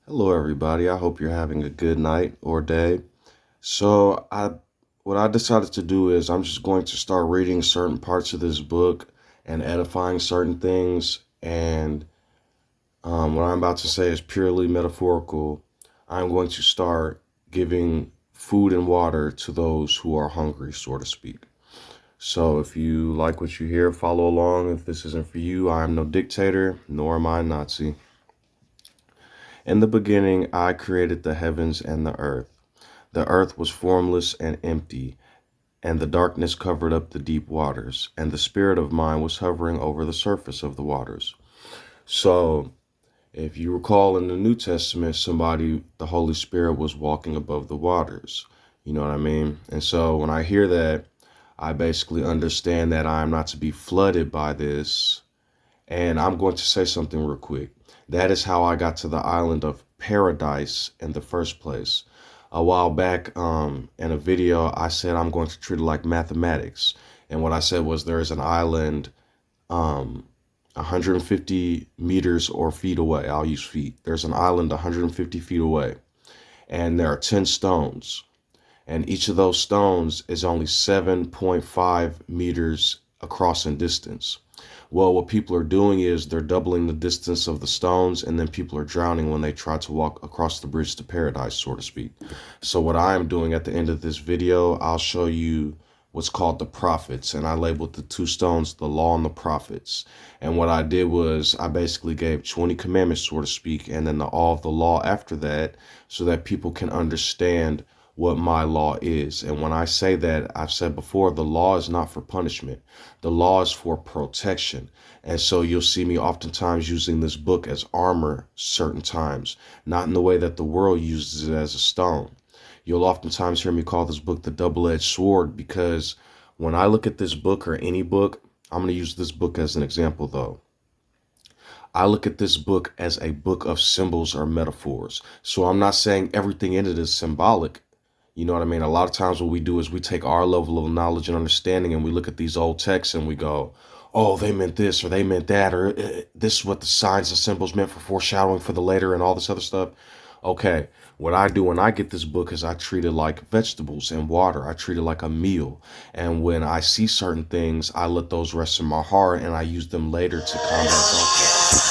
Hello, everybody. I hope you're having a good night or day. What I decided to do is I'm just going to start reading certain parts of this book and edifying certain things. And what I'm about to say is purely metaphorical. I'm going to start giving food and water to those who are hungry, so to speak. So if you like what you hear, follow along. If this isn't for you, I am no dictator, nor am I a Nazi. In the beginning, I created the heavens and the earth. The earth was formless and empty, and the darkness covered up the deep waters, and the Spirit of mine was hovering over the surface of the waters. So, if you recall in the New Testament, the Holy Spirit was walking above the waters. You know what I mean? And so when I hear that, I basically understand that I am not to be flooded by this. And I'm going to say something real quick. That is how I got to the island of paradise in the first place. A while back, in a video, I said I'm going to treat it like mathematics. And what I said was there is an island 150 meters or feet away. I'll use feet. There's an island 150 feet away. And there are 10 stones. And each of those stones is only 7.5 meters across in distance. Well, what people are doing is they're doubling the distance of the stones, and then people are drowning when they try to walk across the bridge to paradise, so to speak. So what I am doing at the end of this video, I'll show you what's called the prophets, and I labeled the two stones, the law and the prophets. And what I did was I basically gave 20 commandments, so to speak, and then all of the law after that, so that people can understand what my law is. And when I say that, I've said before, the law is not for punishment. The law is for protection. And so you'll see me oftentimes using this book as armor certain times, not in the way that the world uses it as a stone. You'll oftentimes hear me call this book the double-edged sword, because when I look at this book or any book, I'm going to use this book as an example though. I look at this book as a book of symbols or metaphors. So I'm not saying everything in it is symbolic. You know what I mean? A lot of times what we do is we take our level of knowledge and understanding and we look at these old texts and we go, oh, they meant this or they meant that, or this is what the signs and symbols meant for foreshadowing for the later and all this other stuff. Okay, what I do when I get this book is I treat it like vegetables and water. I treat it like a meal. And when I see certain things, I let those rest in my heart and I use them later to combat darkness.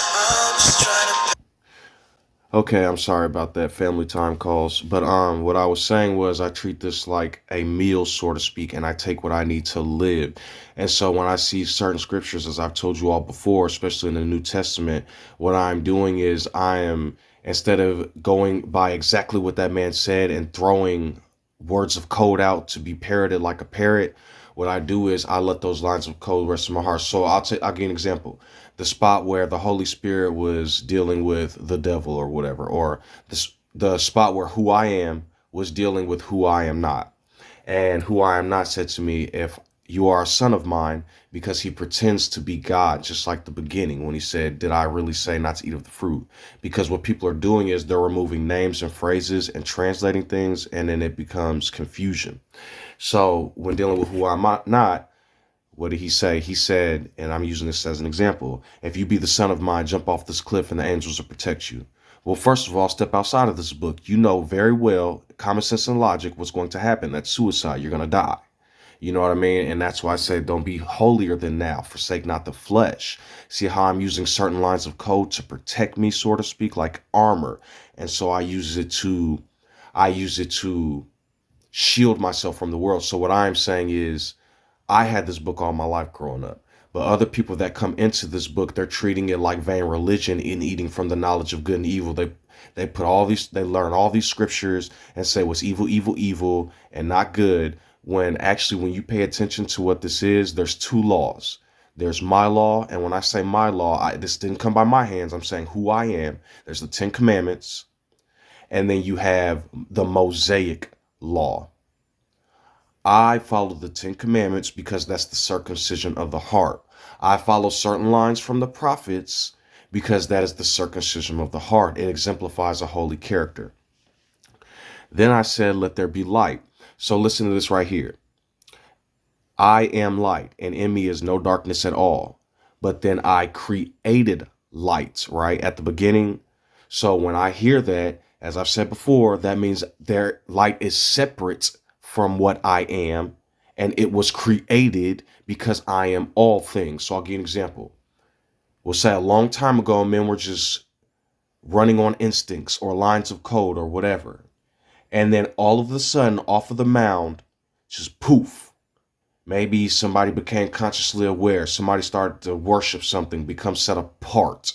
Okay, I'm sorry about that, family time calls. But what I was saying was I treat this like a meal, so to speak, and I take what I need to live. And so when I see certain scriptures, as I've told you all before, especially in the New Testament, what I'm doing is I am, instead of going by exactly what that man said and throwing words of code out to be parroted like a parrot, what I do is I let those lines of code rest in my heart. So I'll give you an example. The spot where the Holy Spirit was dealing with the devil or whatever, or the spot where who I am was dealing with who I am not. And who I am not said to me, if you are a son of mine, because he pretends to be God, just like the beginning when he said, did I really say not to eat of the fruit? Because what people are doing is they're removing names and phrases and translating things, and then it becomes confusion. So when dealing with who I'm not, what did he say? He said, and I'm using this as an example, if you be the son of mine, jump off this cliff and the angels will protect you. Well, first of all, step outside of this book. You know very well, common sense and logic, what's going to happen. That's suicide. You're going to die. You know what I mean? And that's why I say don't be holier than thou, forsake not the flesh. See how I'm using certain lines of code to protect me, so to speak, like armor. And so I use it to shield myself from the world. So what I'm saying is I had this book all my life growing up. But other people that come into this book, they're treating it like vain religion and eating from the knowledge of good and evil. They learn all these scriptures and say what's evil, evil, evil, and not good. When actually, when you pay attention to what this is, there's two laws. There's my law, and when I say my law, this didn't come by my hands. I'm saying who I am. There's the 10 Commandments, and then you have the Mosaic law. I follow the 10 Commandments because that's the circumcision of the heart. I follow certain lines from the prophets because that is the circumcision of the heart. It exemplifies a holy character. Then I said, let there be light. So listen to this right here. I am light, and in me is no darkness at all. But then I created light, right, at the beginning. So when I hear that, as I've said before, that means their light is separate from what I am, and it was created because I am all things. So I'll give you an example. We'll say a long time ago, men were just running on instincts or lines of code or whatever. And then all of a sudden, off of the mound, just poof. Maybe somebody became consciously aware. Somebody started to worship something, become set apart.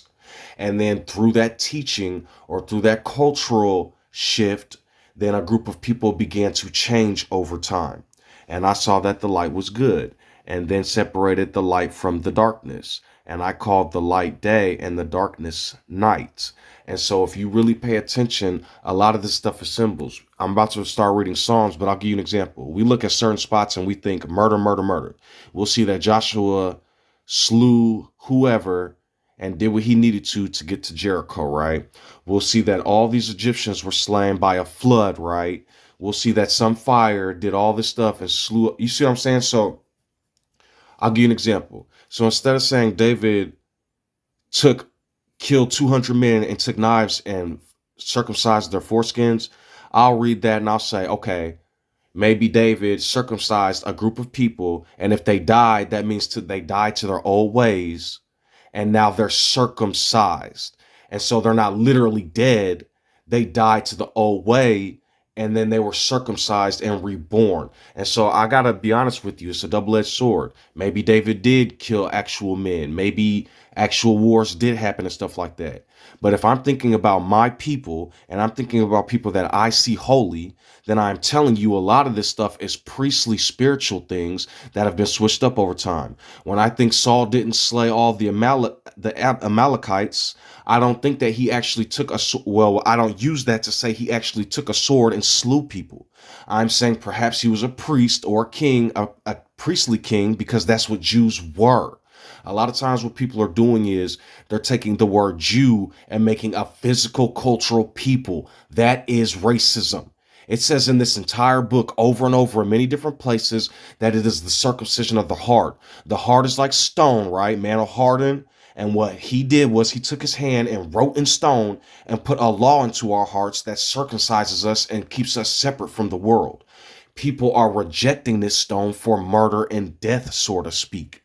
And then through that teaching or through that cultural shift, then a group of people began to change over time. And I saw that the light was good, and then separated the light from the darkness. And I called the light day and the darkness night. And so if you really pay attention, a lot of this stuff is symbols. I'm about to start reading Psalms, but I'll give you an example. We look at certain spots and we think murder, murder, murder. We'll see that Joshua slew whoever and did what he needed to get to Jericho, right? We'll see that all these Egyptians were slain by a flood, right? We'll see that some fire did all this stuff and slew. You see what I'm saying? So I'll give you an example. So instead of saying David killed 200 men and took knives and circumcised their foreskins, I'll read that and I'll say, okay, maybe David circumcised a group of people, and if they died, that means they died to their old ways, and now they're circumcised. And so they're not literally dead. They died to the old way, and then they were circumcised and reborn. And so I got to be honest with you, it's a double-edged sword. Maybe David did kill actual men. Maybe actual wars did happen and stuff like that. But if I'm thinking about my people and I'm thinking about people that I see holy, then I'm telling you a lot of this stuff is priestly spiritual things that have been switched up over time. When I think Saul didn't slay all the Amalekites, I don't think that he actually took I don't use that to say he actually took a sword and slew people. I'm saying perhaps he was a priest or a king, a priestly king, because that's what Jews were. A lot of times what people are doing is they're taking the word Jew and making a physical cultural people. That is racism. It says in this entire book over and over in many different places that it is the circumcision of the heart. The heart is like stone, right? Man will harden. And what he did was he took his hand and wrote in stone and put a law into our hearts that circumcises us and keeps us separate from the world. People are rejecting this stone for murder and death, so to speak.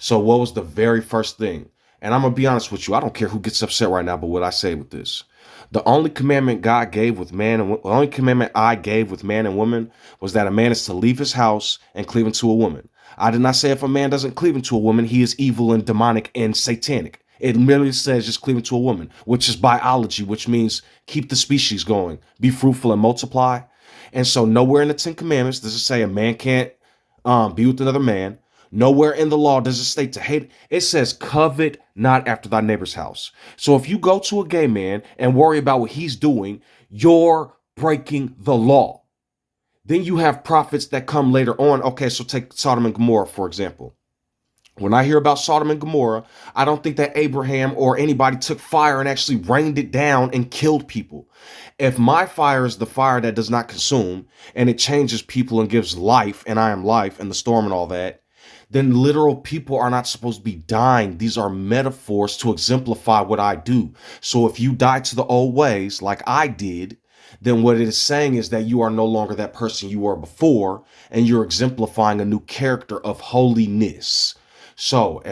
So what was the very first thing? And I'm going to be honest with you. I don't care who gets upset right now, but what I say with this. The only commandment God gave with man and the only commandment I gave with man and woman was that a man is to leave his house and cleave into a woman. I did not say if a man doesn't cleave into a woman, he is evil and demonic and satanic. It merely says just cleave into a woman, which is biology, which means keep the species going, be fruitful and multiply. And so nowhere in the 10 Commandments does it say a man can't be with another man. Nowhere in the law does it state to hate. It says covet not after thy neighbor's house. So if you go to a gay man and worry about what he's doing, you're breaking the law. Then you have prophets that come later on. Okay, so take Sodom and Gomorrah, for example. When I hear about Sodom and Gomorrah, I don't think that Abraham or anybody took fire and actually rained it down and killed people. If my fire is the fire that does not consume and it changes people and gives life, and I am life and the storm and all that, then literal people are not supposed to be dying. These are metaphors to exemplify what I do. So if you die to the old ways like I did, then what it is saying is that you are no longer that person you were before, and you're exemplifying a new character of holiness. So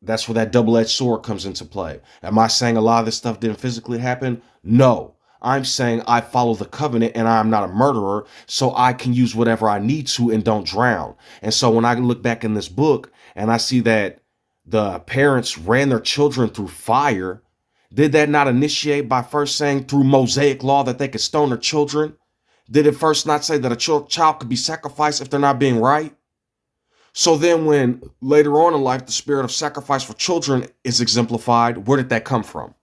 that's where that double-edged sword comes into play. Am I saying a lot of this stuff didn't physically happen? No. I'm saying I follow the covenant and I'm not a murderer, so I can use whatever I need to and don't drown. And so when I look back in this book and I see that the parents ran their children through fire, did that not initiate by first saying through Mosaic law that they could stone their children? Did it first not say that a child could be sacrificed if they're not being right? So then when later on in life, the spirit of sacrifice for children is exemplified, where did that come from?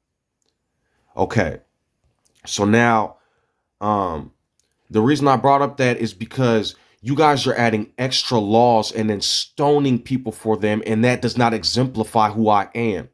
Okay. So now, the reason I brought up that is because you guys are adding extra laws and then stoning people for them. And that does not exemplify who I am.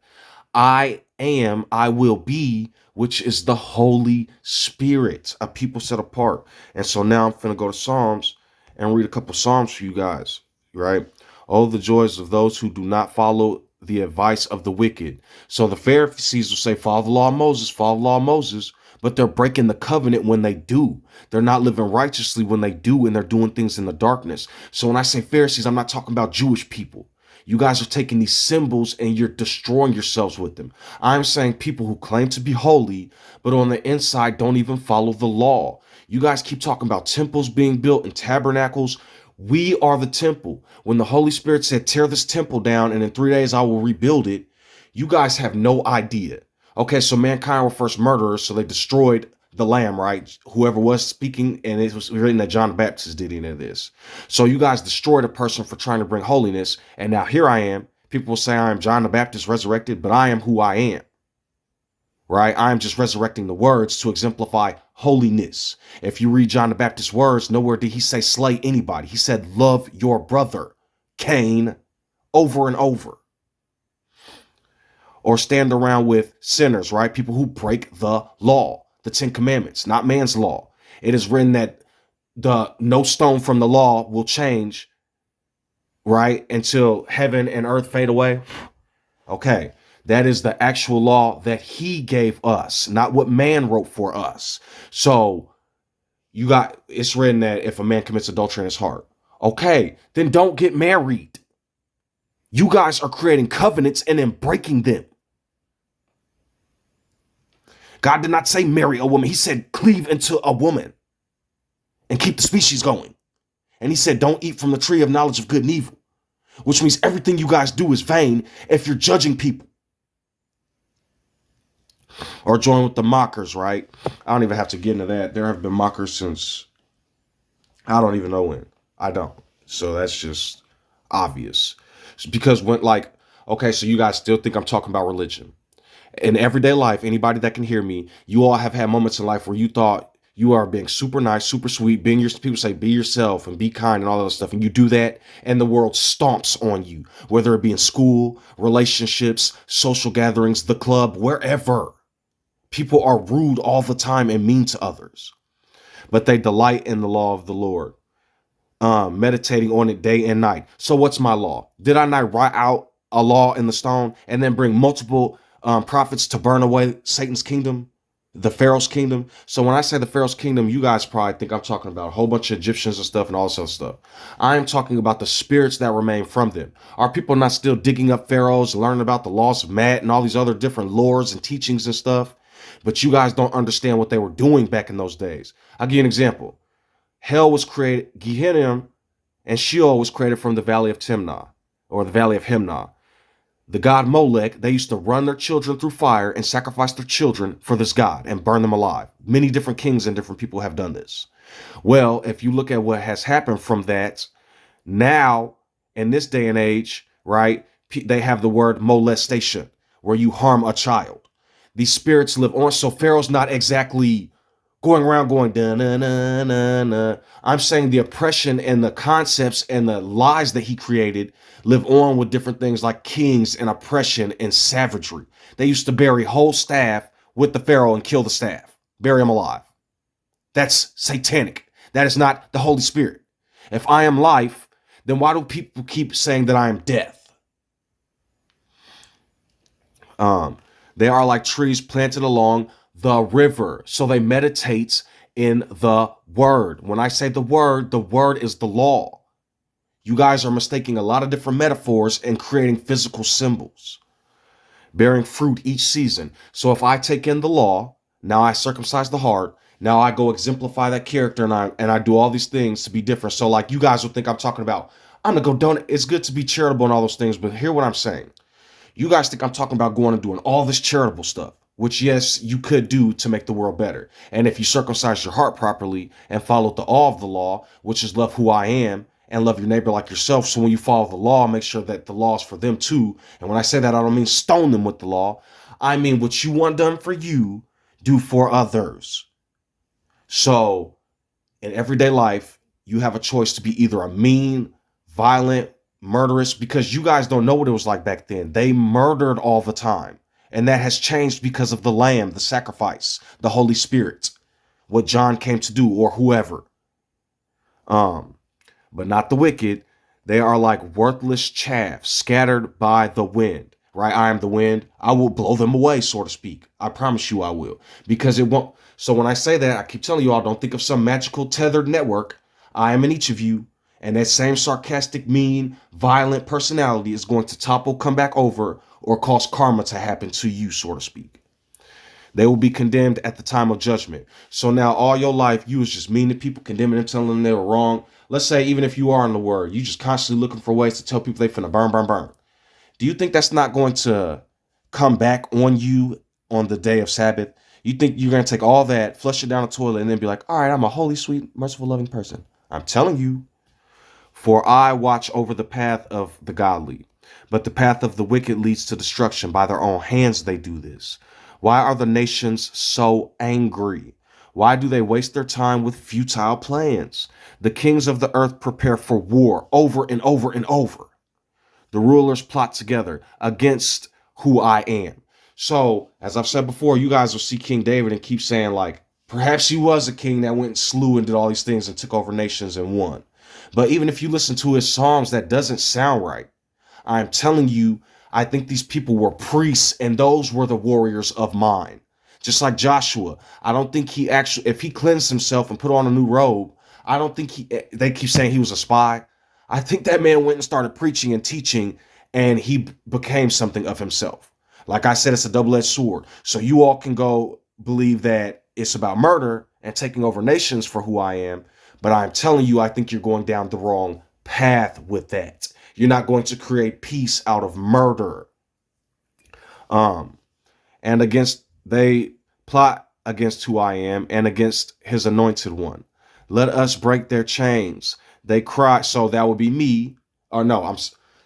I will be, which is the Holy Spirit, a people set apart. And so now I'm finna go to Psalms and read a couple Psalms for you guys, right? Oh, the joys of those who do not follow the advice of the wicked. So the Pharisees will say, follow the law of Moses, follow the law of Moses, but they're breaking the covenant when they do. They're not living righteously when they do, and they're doing things in the darkness. So when I say Pharisees, I'm not talking about Jewish people. You guys are taking these symbols and you're destroying yourselves with them. I'm saying people who claim to be holy, but on the inside don't even follow the law. You guys keep talking about temples being built and tabernacles. We are the temple. When the Holy Spirit said, tear this temple down and in 3 days I will rebuild it, you guys have no idea. Okay, so mankind were first murderers, so they destroyed the lamb, right? Whoever was speaking, and it was written that John the Baptist did any of this. So you guys destroyed a person for trying to bring holiness, and now here I am. People will say I am John the Baptist resurrected, but I am who I am, right? I am just resurrecting the words to exemplify holiness. If you read John the Baptist's words, nowhere did he say slay anybody. He said love your brother, Cain, over and over. Or stand around with sinners, right? People who break the law, the 10 commandments, not man's law. It is written that the no stone from the law will change, right? Until heaven and earth fade away. Okay. That is the actual law that he gave us, not what man wrote for us. So it's written that if a man commits adultery in his heart, okay, then don't get married. You guys are creating covenants and then breaking them. God did not say marry a woman. He said cleave into a woman and keep the species going. And he said don't eat from the tree of knowledge of good and evil, which means everything you guys do is vain if you're judging people. Or join with the mockers, right? I don't even have to get into that. There have been mockers since I don't even know when. I don't. So that's just obvious. Because okay, so you guys still think I'm talking about religion. In everyday life, anybody that can hear me, you all have had moments in life where you thought you are being super nice, super sweet, people say be yourself and be kind and all that stuff. And you do that and the world stomps on you, whether it be in school, relationships, social gatherings, the club, wherever. People are rude all the time and mean to others, but they delight in the law of the Lord, meditating on it day and night. So what's my law? Did I not write out a law in the stone and then bring multiple prophets to burn away Satan's kingdom, the Pharaoh's kingdom? So when I say the Pharaoh's kingdom, you guys probably think I'm talking about a whole bunch of Egyptians and stuff and all this other stuff. I am talking about the spirits that remain from them. Are people not still digging up pharaohs, learning about the laws of Matt and all these other different lores and teachings and stuff? But you guys don't understand what they were doing back in those days. I'll give you an example. Hell was created, Gehenna and Sheol was created from the valley of Timnah, or the valley of Himnah. The god Molech, they used to run their children through fire and sacrifice their children for this god and burn them alive. Many different kings and different people have done this. Well, if you look at what has happened from that, now in this day and age, right, they have the word molestation, where you harm a child. These spirits live on. So Pharaoh's not exactly going around going, da, na, na, na, na. I'm saying the oppression and the concepts and the lies that he created live on with different things like kings and oppression and savagery. They used to bury whole staff with the Pharaoh and kill the staff, bury him alive. That's satanic. That is not the Holy Spirit. If I am life, then why do people keep saying that I am death? They are like trees planted along the river. So they meditate in the word. When I say the word is the law. You guys are mistaking a lot of different metaphors and creating physical symbols, bearing fruit each season. So if I take in the law, now I circumcise the heart. Now I go exemplify that character and I do all these things to be different. So like you guys will think I'm talking about, I'm going to go donate. It's good to be charitable and all those things. But hear what I'm saying. You guys think I'm talking about going and doing all this charitable stuff, which, yes, you could do to make the world better. And if you circumcise your heart properly and follow the awe of the law, which is love who I am and love your neighbor like yourself. So when you follow the law, make sure that the law is for them too. And when I say that, I don't mean stone them with the law. I mean what you want done for you, do for others. So in everyday life, you have a choice to be either a mean, violent, murderous, because you guys don't know what it was like back then. They murdered all the time. And that has changed because of the lamb, the sacrifice, the Holy Spirit, what John came to do, or whoever. But not the wicked. They are like worthless chaff scattered by the wind. right? I am the wind. I will blow them away, so to speak. I promise you I will. Because it won't. So when I say that, I keep telling you all, don't think of some magical tethered network. I am in each of you. And that same sarcastic, mean, violent personality is going to topple, come back over, or cause karma to happen to you, so to speak. They will be condemned at the time of judgment. So now all your life, you was just mean to people, condemning them, telling them they were wrong. Let's say even if you are in the word, you just constantly looking for ways to tell people they finna burn, burn, burn. Do you think that's not going to come back on you on the day of Sabbath? You think you're going to take all that, flush it down the toilet, and then be like, all right, I'm a holy, sweet, merciful, loving person. I'm telling you, for I watch over the path of the godly, but the path of the wicked leads to destruction. By their own hands they do this. Why are the nations so angry? Why do they waste their time with futile plans? The kings of the earth prepare for war over and over and over. The rulers plot together against who I am. So, as I've said before, you guys will see King David and keep saying, like, perhaps he was a king that went and slew and did all these things and took over nations and won. But even if you listen to his Psalms, that doesn't sound right. I'm telling you, I think these people were priests and those were the warriors of mine. Just like Joshua, I don't think he actually, if he cleansed himself and put on a new robe, I don't think they keep saying he was a spy. I think that man went and started preaching and teaching and he became something of himself. Like I said, it's a double-edged sword. So you all can go believe that it's about murder and taking over nations for who I am. But I'm telling you, I think you're going down the wrong path with that. You're not going to create peace out of murder. And they plot against who I am and against his anointed one. Let us break their chains. They cry. So that would be me. Or no,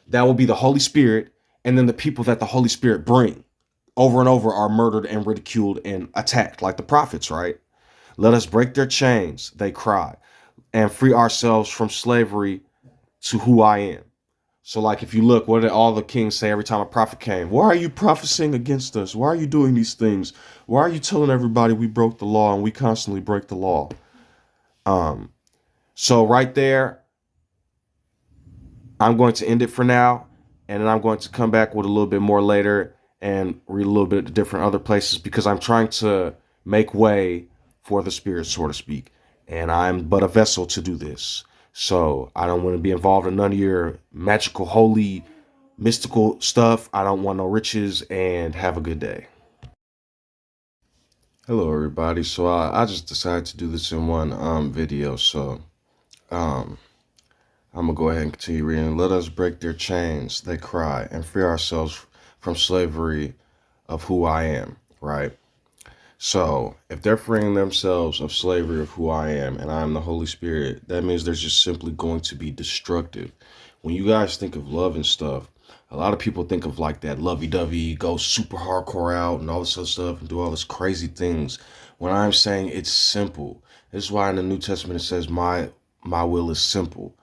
that will be the Holy Spirit. And then the people that the Holy Spirit bring over and over are murdered and ridiculed and attacked like the prophets, right? Let us break their chains. They cry, and free ourselves from slavery to who I am. So like if you look, what did all the kings say every time a prophet came? Why are you prophesying against us? Why are you doing these things? Why are you telling everybody we broke the law and we constantly break the law? So right there, I'm going to end it for now. And then I'm going to come back with a little bit more later and read a little bit of different other places because I'm trying to make way for the Spirit, so to speak. And I'm but a vessel to do this. So I don't want to be involved in none of your magical, holy, mystical stuff. I don't want no riches, and have a good day. Hello, everybody. So I just decided to do this in one video. So I'm going to go ahead and continue reading. Let us break their chains, they cry, and free ourselves from slavery of who I am, right? So if they're freeing themselves of slavery of who I am and I am the Holy Spirit, that means they're just simply going to be destructive. When you guys think of love and stuff, a lot of people think of like that lovey-dovey, go super hardcore out and all this other stuff and do all this crazy things. When I'm saying it's simple, this is why in the New Testament it says my will is simple.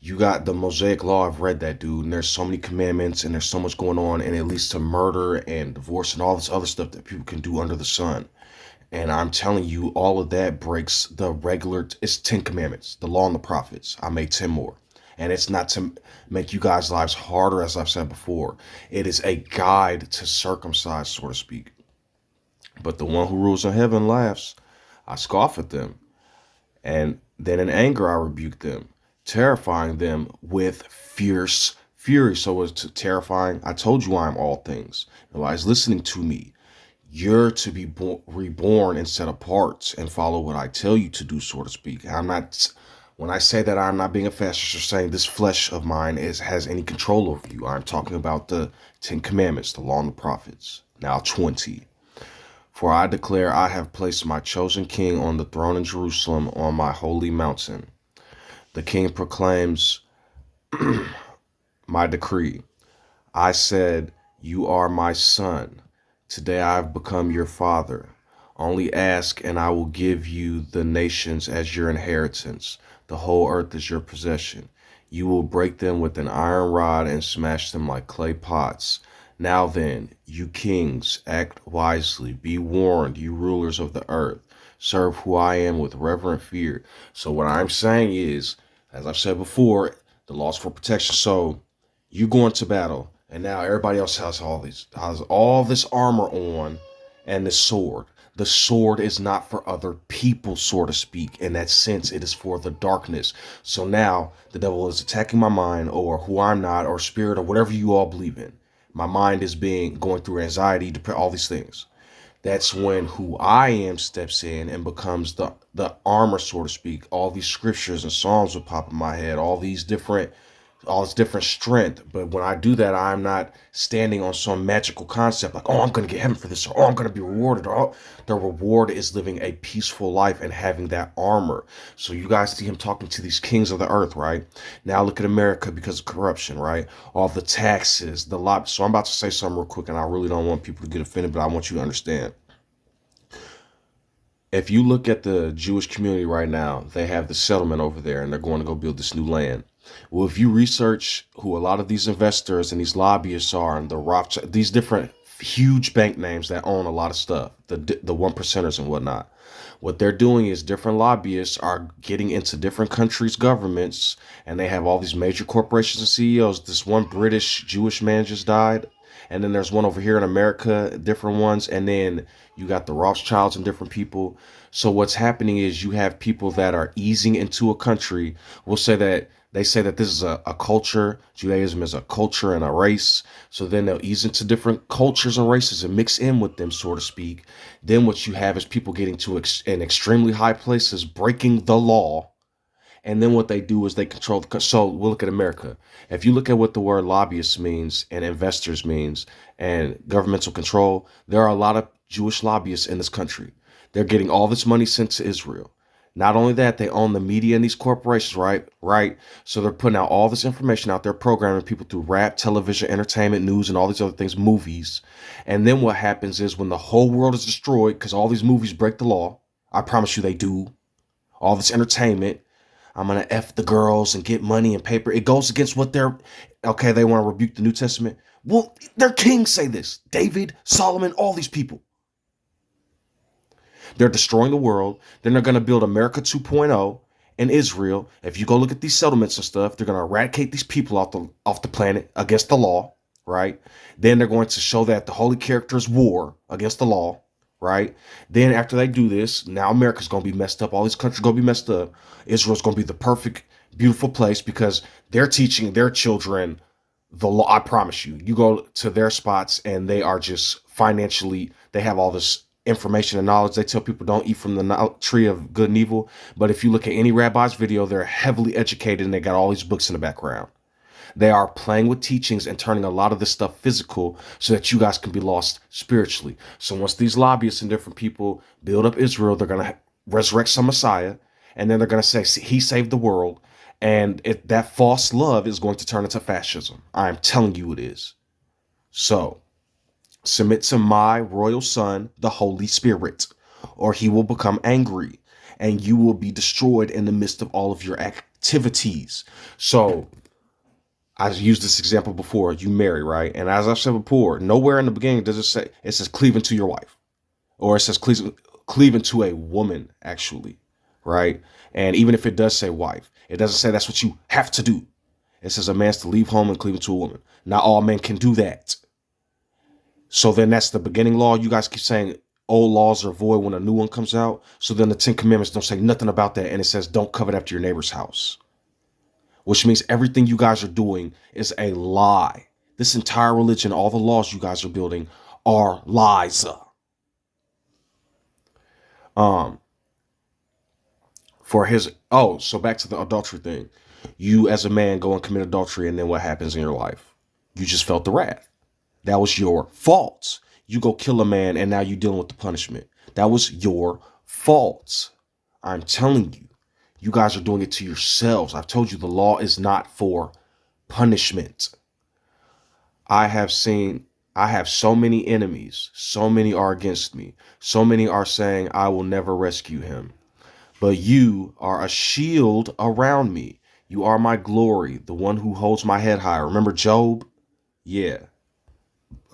You got the Mosaic law. I've read that, dude. And there's so many commandments and there's so much going on. And it leads to murder and divorce and all this other stuff that people can do under the sun. And I'm telling you, all of that breaks the regular. It's 10 commandments, the law and the prophets. I made 10 more. And it's not to make you guys' lives harder, as I've said before. It is a guide to circumcise, so to speak. But the one who rules in heaven laughs. I scoff at them. And then in anger, I rebuke them, terrifying them with fierce fury. So it's terrifying. I told you I am all things. Nobody's listening to me. You're to be reborn and set apart and follow what I tell you to do, so to speak. I'm not, when I say that, I'm not being a fascist or saying this flesh of mine has any control over you. I'm talking about the 10 commandments, the law and the prophets. Now 20. For I declare I have placed my chosen king on the throne in Jerusalem on my holy mountain. The king proclaims my decree. I said, you are my son. Today I have become your father. Only ask and I will give you the nations as your inheritance. The whole earth is your possession. You will break them with an iron rod and smash them like clay pots. Now then, you kings, act wisely. Be warned, you rulers of the earth. Serve who I am with reverent fear. So what I'm saying is, as I've said before, the law's for protection. So you go into battle. And now everybody else has all this armor on and this sword. The sword is not for other people, so to speak. In that sense, it is for the darkness. So now the devil is attacking my mind or who I'm not or spirit or whatever you all believe in. My mind is being going through anxiety, all these things. That's when who I am steps in and becomes the armor, so to speak. All these scriptures and psalms will pop in my head, all this different strength. But when I do that, I'm not standing on some magical concept like, oh, I'm going to get heaven for this, or oh, I'm going to be rewarded. Or oh, the reward is living a peaceful life and having that armor. So you guys see him talking to these kings of the earth, right? Now look at America because of corruption, right? All the taxes, the lot. So I'm about to say something real quick, and I really don't want people to get offended, but I want you to understand. If you look at the Jewish community right now, they have the settlement over there and they're going to go build this new land. Well, if you research who a lot of these investors and these lobbyists are and the Rothschild, these different huge bank names that own a lot of stuff, the one percenters and whatnot, what they're doing is different lobbyists are getting into different countries' governments and they have all these major corporations and CEOs. This one British Jewish man just died. And then there's one over here in America, different ones. And then you got the Rothschilds and different people. So what's happening is you have people that are easing into a country. We'll say that they say that this is a culture. Judaism is a culture and a race. So then they'll ease into different cultures and races and mix in with them, so to speak. Then what you have is people getting to in extremely high places, breaking the law. And then what they do is they control so we'll look at America. If you look at what the word lobbyist means and investors means and governmental control, there are a lot of Jewish lobbyists in this country. They're getting all this money sent to Israel. Not only that, they own the media and these corporations, right? Right. So they're putting out all this information out there, programming people through rap, television, entertainment, news, and all these other things, movies. And then what happens is when the whole world is destroyed, because all these movies break the law, I promise you they do, all this entertainment, I'm going to F the girls and get money and paper. It goes against what okay, they want to rebuke the New Testament. Well, their kings say this. David, Solomon, all these people. They're destroying the world. Then they're going to build America 2.0 in Israel. If you go look at these settlements and stuff, they're going to eradicate these people off the planet against the law, right? Then they're going to show that the holy character is war against the law. Right? Then after they do this, now America's going to be messed up. All these countries are going to be messed up. Israel's going to be the perfect, beautiful place because they're teaching their children the law. I promise you, you go to their spots and they are just financially, they have all this information and knowledge. They tell people don't eat from the tree of good and evil. But if you look at any rabbi's video, they're heavily educated and they got all these books in the background. They are playing with teachings and turning a lot of this stuff physical so that you guys can be lost spiritually. So once these lobbyists and different people build up Israel, they're going to resurrect some Messiah. And then they're going to say, he saved the world. And that false love is going to turn into fascism. I'm telling you it is. So submit to my royal son, the Holy Spirit, or he will become angry and you will be destroyed in the midst of all of your activities. So I've used this example before. You marry, right? And as I've said before, nowhere in the beginning does it says cleaving to your wife, or it says cleaving to a woman, actually, right? And even if it does say wife, it doesn't say that's what you have to do. It says a man's to leave home and cleave to a woman. Not all men can do that. So then that's the beginning law. You guys keep saying old laws are void when a new one comes out. So then the 10 Commandments don't say nothing about that. And it says don't covet after your neighbor's house, which means everything you guys are doing is a lie. This entire religion, all the laws you guys are building are lies. So back to the adultery thing. You as a man go and commit adultery, and then what happens in your life? You just felt the wrath. That was your fault. You go kill a man, and now you're dealing with the punishment. That was your fault. I'm telling you. You guys are doing it to yourselves. I've told you the law is not for punishment. I have so many enemies. So many are against me. So many are saying I will never rescue him. But you are a shield around me. You are my glory, the one who holds my head high. Remember Job? Yeah.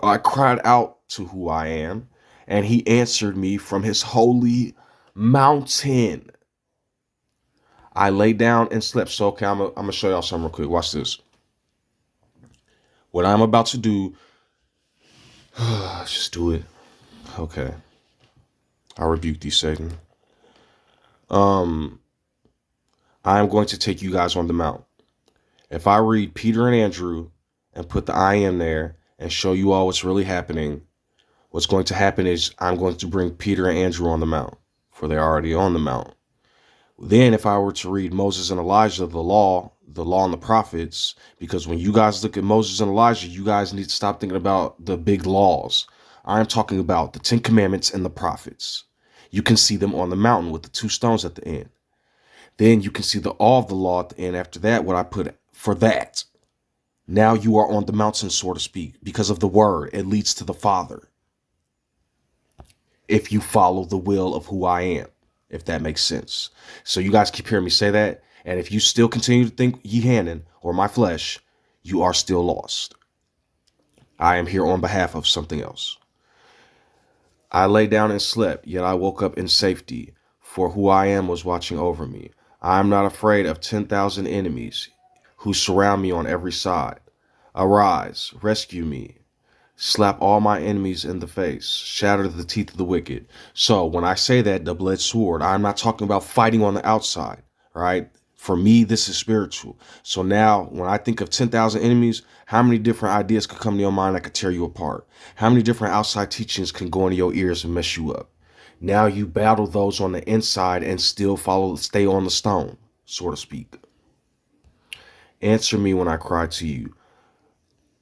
I cried out to who I am, and he answered me from his holy mountain. I lay down and slept. So, okay, I'm going to show y'all something real quick. Watch this. What I'm about to do, just do it. Okay. I rebuke thee, Satan. I am going to take you guys on the mount. If I read Peter and Andrew and put the I am there and show you all what's really happening, what's going to happen is I'm going to bring Peter and Andrew on the mount, for they're already on the mount. Then if I were to read Moses and Elijah, the law and the prophets, because when you guys look at Moses and Elijah, you guys need to stop thinking about the big laws. I'm talking about the 10 Commandments and the prophets. You can see them on the mountain with the 2 stones at the end. Then you can see all of the law at the end. After that, what I put for that. Now you are on the mountain, so to speak, because of the word. It leads to the Father. If you follow the will of who I am, if that makes sense. So you guys keep hearing me say that. And if you still continue to think ye Hanan or my flesh, you are still lost. I am here on behalf of something else. I lay down and slept, yet I woke up in safety, for who I am was watching over me. I am not afraid of 10,000 enemies who surround me on every side. Arise, rescue me. Slap all my enemies in the face, shatter the teeth of the wicked. So when I say that double-edged sword, I'm not talking about fighting on the outside, right? For me, this is spiritual. So now when I think of 10,000 enemies, how many different ideas could come to your mind that could tear you apart? How many different outside teachings can go into your ears and mess you up? Now you battle those on the inside and still stay on the stone, so to speak. Answer me when I cry to you.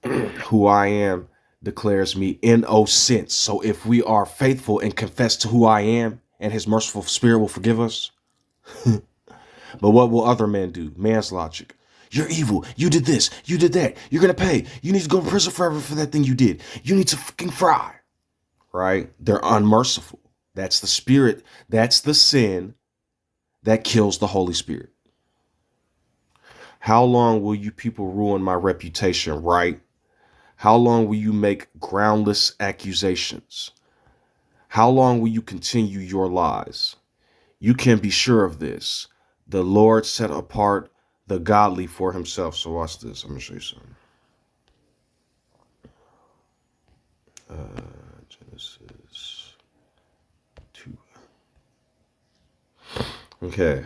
Who I am declares me innocent. So if we are faithful and confess to who I am, and his merciful spirit will forgive us. But what will other men do? Man's logic. You're evil. You did this. You did that. You're going to pay. You need to go to prison forever for that thing you did. You need to fucking fry. Right? They're unmerciful. That's the spirit. That's the sin that kills the Holy Spirit. How long will you people ruin my reputation, right? How long will you make groundless accusations? How long will you continue your lies? You can be sure of this. The Lord set apart the godly for himself. So watch this. I'm going to show you something. Genesis 2. Okay.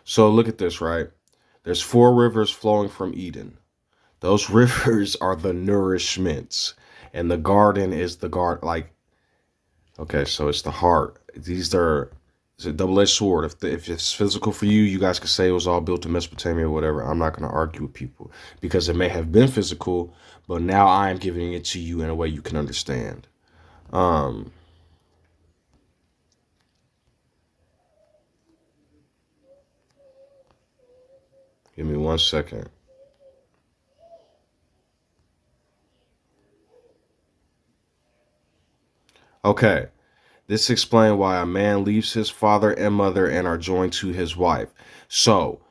So look at this, right? There's 4 rivers flowing from Eden. Those rivers are the nourishments. And the garden is the garden. Okay, so it's the heart. It's a double-edged sword. If it's physical for you, you guys could say it was all built in Mesopotamia or whatever. I'm not going to argue with people because it may have been physical, but now I am giving it to you in a way you can understand. Give me 1 second. Okay. This explains why a man leaves his father and mother and are joined to his wife. So,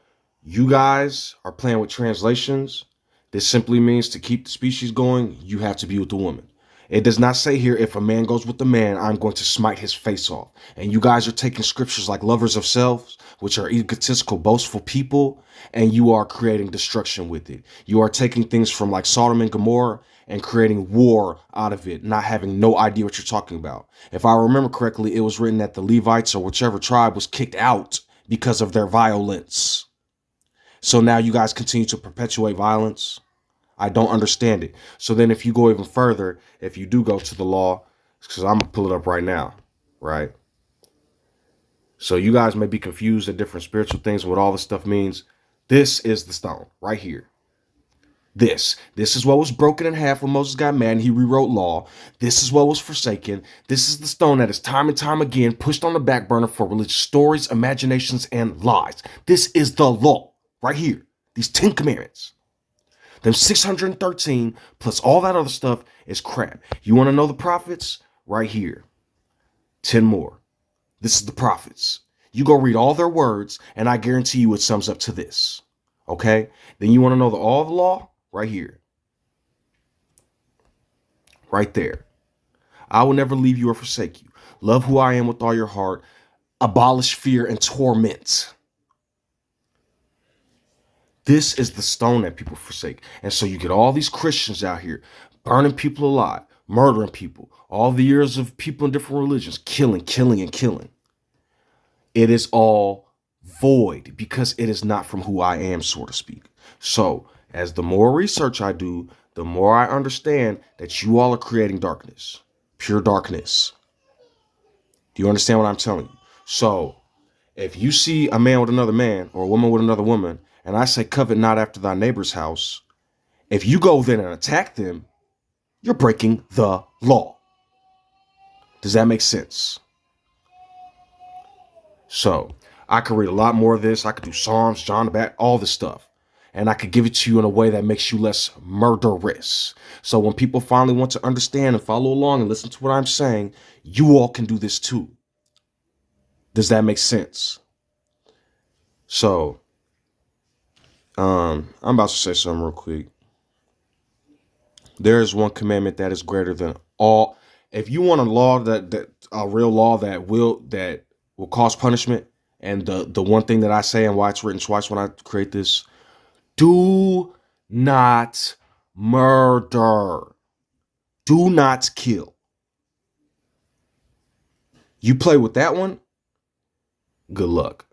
you guys are playing with translations. This simply means to keep the species going, you have to be with the woman. It does not say here, if a man goes with the man, I'm going to smite his face off. And you guys are taking scriptures like lovers of selves, which are egotistical, boastful people, and you are creating destruction with it. You are taking things from like Sodom and Gomorrah and creating war out of it, not having no idea what you're talking about. If I remember correctly, it was written that the Levites or whichever tribe was kicked out because of their violence. So now you guys continue to perpetuate violence. I don't understand it. So then if you go even further, if you do go to the law, because I'm going to pull it up right now, right? So you guys may be confused at different spiritual things, what all this stuff means. This is the stone right here. This is what was broken in half when Moses got mad and he rewrote law. This is what was forsaken. This is the stone that is time and time again pushed on the back burner for religious stories, imaginations, and lies. This is the law right here. These 10 commandments. Them 613 plus all that other stuff is crap. You want to know the prophets? Right here. 10 more. This is the prophets. You go read all their words, and I guarantee you it sums up to this. Okay? Then you want to know all the law? Right here. Right there. I will never leave you or forsake you. Love who I am with all your heart. abolish fear and torment. This is the stone that people forsake. And so you get all these Christians out here burning people alive, murdering people, all the years of people in different religions, killing, and killing. It is all void because it is not from who I am, so to speak. So as the more research I do, the more I understand that you all are creating darkness, pure darkness. Do you understand what I'm telling you? So if you see a man with another man or a woman with another woman, and I say, covet not after thy neighbor's house, if you go then and attack them, you're breaking the law. Does that make sense? So I could read a lot more of this. I could do Psalms, John the Baptist, all this stuff. And I could give it to you in a way that makes you less murderous. So when people finally want to understand and follow along and listen to what I'm saying, you all can do this too. Does that make sense? So, I'm about to say something real quick. There is one commandment that is greater than all. If you want a law that a real law that will cause punishment, and the one thing that I say and why it's written twice when I create this, do not murder. Do not kill. You play with that one, good luck.